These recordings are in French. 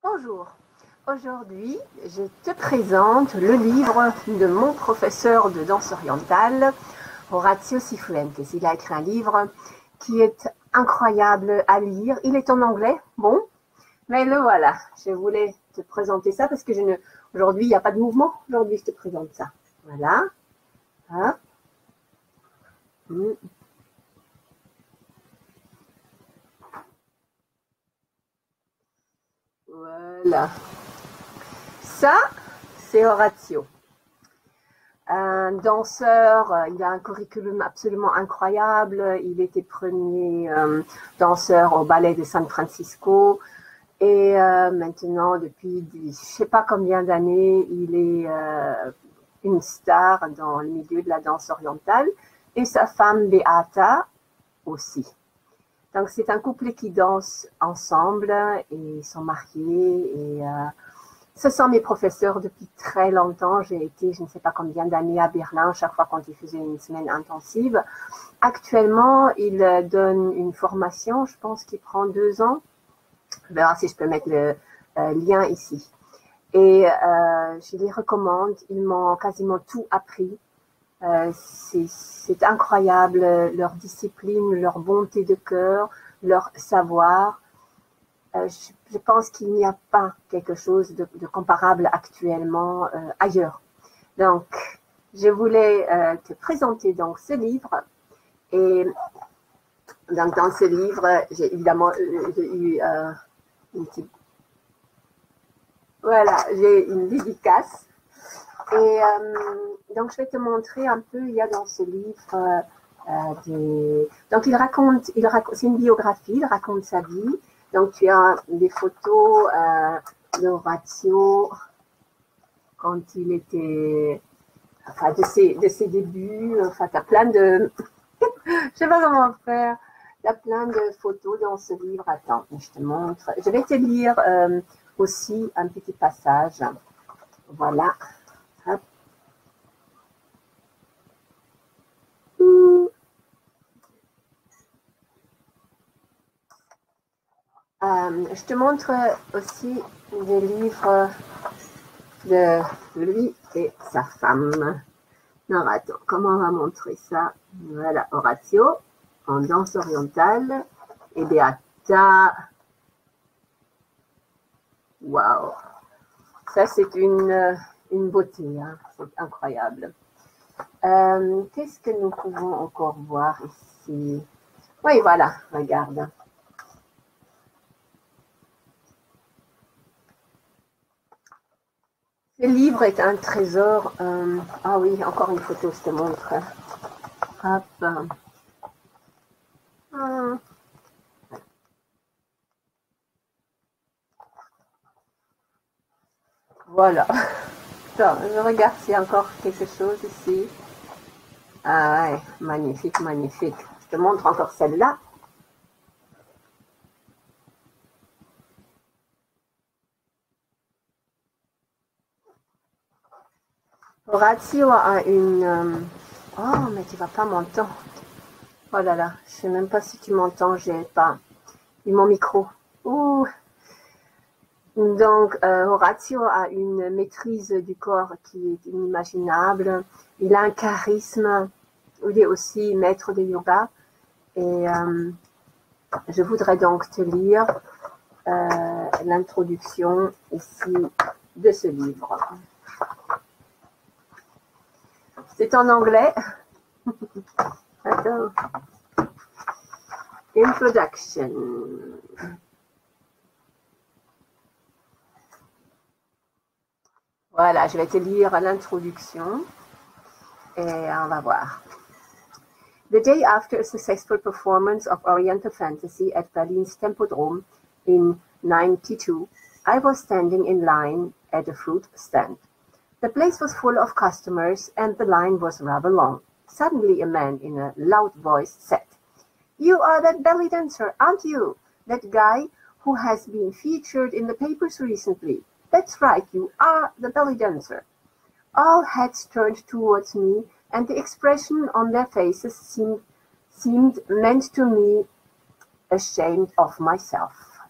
Bonjour, aujourd'hui je te présente le livre de mon professeur de danse orientale, Orazio Cifuentes. Il a écrit un livre qui est incroyable à lire. Il est en anglais, bon, mais le voilà. Je voulais te présenter ça parce que aujourd'hui il n'y a pas de mouvement. Aujourd'hui je te présente ça. Voilà. Hop. Voilà. Ça, c'est Orazio. Un danseur, il a un curriculum absolument incroyable. Il était premier danseur au ballet de San Francisco. Et maintenant, depuis je ne sais pas combien d'années, il est une star dans le milieu de la danse orientale. Et sa femme, Beata, aussi. Donc, c'est un couple qui danse ensemble et ils sont mariés. Et ce sont mes professeurs depuis très longtemps. J'ai été, je ne sais pas combien d'années à Berlin, chaque fois quand ils faisaient une semaine intensive. Actuellement, ils donnent une formation, je pense qu'il prend 2 ans. Je vais voir si je peux mettre le lien ici. Et je les recommande. Ils m'ont quasiment tout appris. C'est incroyable, leur discipline, leur bonté de cœur, leur savoir. Je pense qu'il n'y a pas quelque chose de comparable actuellement ailleurs. Donc, je voulais te présenter donc ce livre. Et donc, dans ce livre, j'ai évidemment eu une petite... Voilà, j'ai une dédicace. Et donc, je vais te montrer un peu, il y a dans ce livre donc, c'est une biographie, il raconte sa vie. Donc, tu as des photos d'Orazio quand il était, enfin, de ses débuts. Enfin, tu as plein de, je sais pas comment faire. Il y a plein de photos dans ce livre. Attends, je te montre. Je vais te lire aussi un petit passage. Voilà. Hop. Je te montre aussi des livres de lui et sa femme. Non, attends, comment on va montrer ça? Voilà, Orazio en danse orientale et Beata. Waouh! Ça, c'est une beauté, hein? C'est incroyable. Qu'est-ce que nous pouvons encore voir ici? Oui, voilà, regarde. Ce livre est un trésor. Ah oui, encore une photo, je te montre. Hop. Voilà. Attends, je regarde s'il y a encore quelque chose ici. Ah ouais, magnifique, magnifique. Je te montre encore celle-là. Orazio a une... Oh, mais tu vas pas m'entendre. Oh là là, je sais même pas si tu m'entends, j'ai pas mon micro. Ouh. Donc, Orazio a une maîtrise du corps qui est inimaginable. Il a un charisme. Il est aussi maître de yoga. Et je voudrais donc te lire l'introduction ici de ce livre. C'est en anglais. Attends. Introduction. Voilà, je vais te lire l'introduction et on va voir. The day after a successful performance of Oriental Fantasy at Berlin's Tempodrom in 92, I was standing in line at a fruit stand. The place was full of customers and the line was rather long. Suddenly a man in a loud voice said, "You are that belly dancer, aren't you? That guy who has been featured in the papers recently. That's right, you are the belly dancer." All heads turned towards me, and the expression on their faces seemed meant to me ashamed of myself.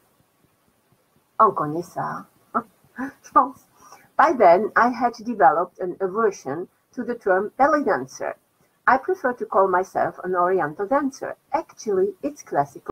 On connaît ça, je pense. By then, I had developed an aversion to the term belly dancer. I prefer to call myself an oriental dancer. Actually, it's classical.